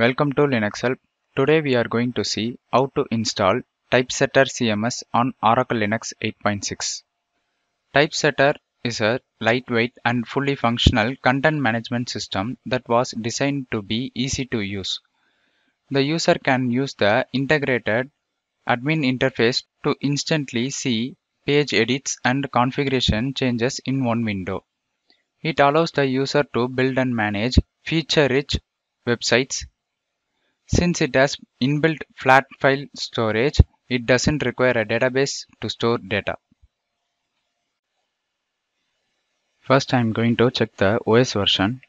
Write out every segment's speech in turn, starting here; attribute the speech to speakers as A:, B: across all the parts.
A: Welcome to Linux Help. Today we are going to see how to install Typesetter CMS on Oracle Linux 8.6. Typesetter is a lightweight and fully functional content management system that was designed to be easy to use. The user can use the integrated admin interface to instantly see page edits and configuration changes in one window. It allows the user to build and manage feature-rich websites. Since it has inbuilt flat file storage, it doesn't require a database to store data. First, I'm going to check the OS version.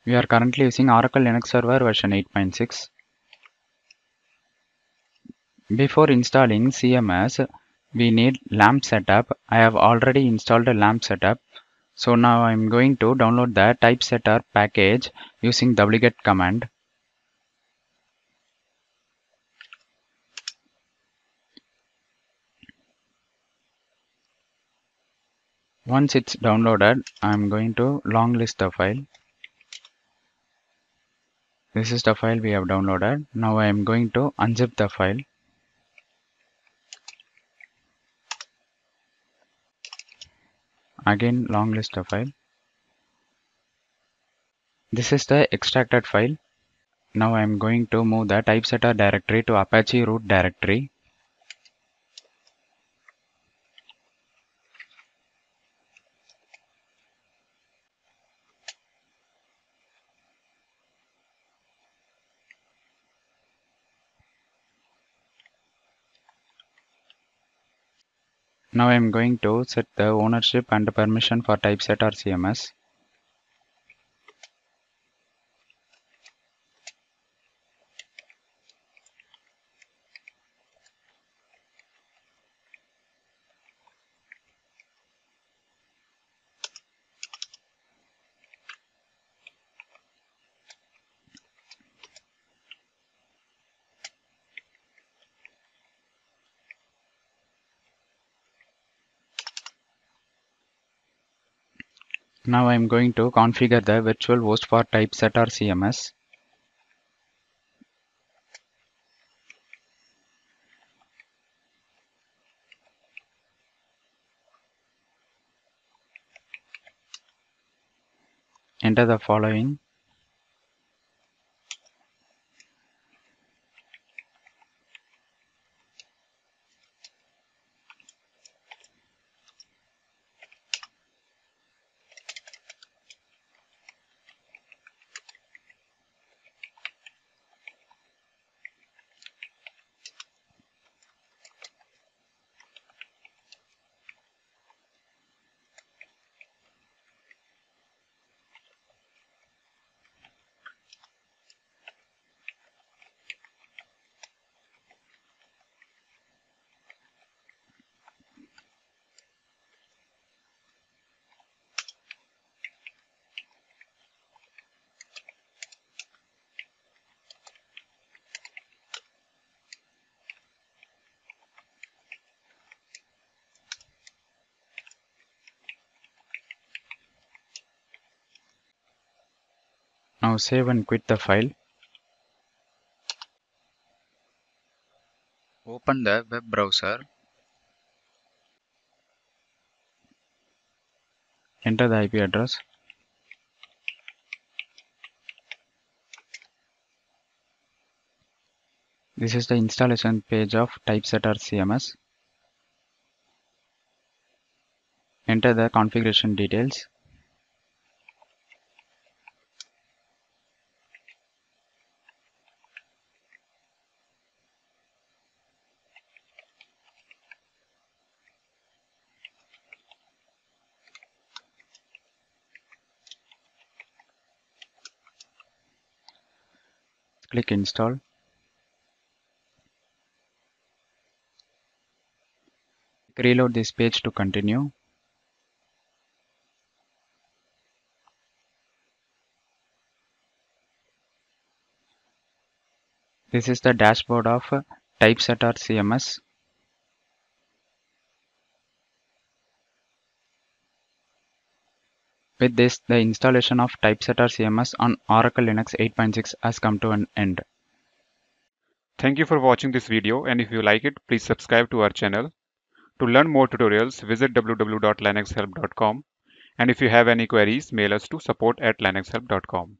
A: We are currently using Oracle Linux Server version 8.6. Before installing CMS, we need LAMP setup. I have already installed a LAMP setup. So now I'm going to download the Typesetter package using wget command. Once it's downloaded, I'm going to long list the file. This is the file we have downloaded. Now I am going to unzip the file. Again long list the file. This is the extracted file. Now I am going to move the typesetter directory to Apache root directory. Now I am going to set the ownership and permission for Typesetter CMS. Now I am going to configure the virtual host for Typesetter CMS. Enter the following. Now save and quit the file. Open the web browser. Enter the IP address. This is the installation page of Typesetter CMS. Enter the configuration details. Click install. Reload this page to continue. This is the dashboard of Typesetter CMS. With this, the installation of Typesetter CMS on Oracle Linux 8.6 has come to an end.
B: Thank you for watching this video, and if you like it, please subscribe to our channel. To learn more tutorials, visit www.linuxhelp.com, and if you have any queries, mail us to support@linuxhelp.com.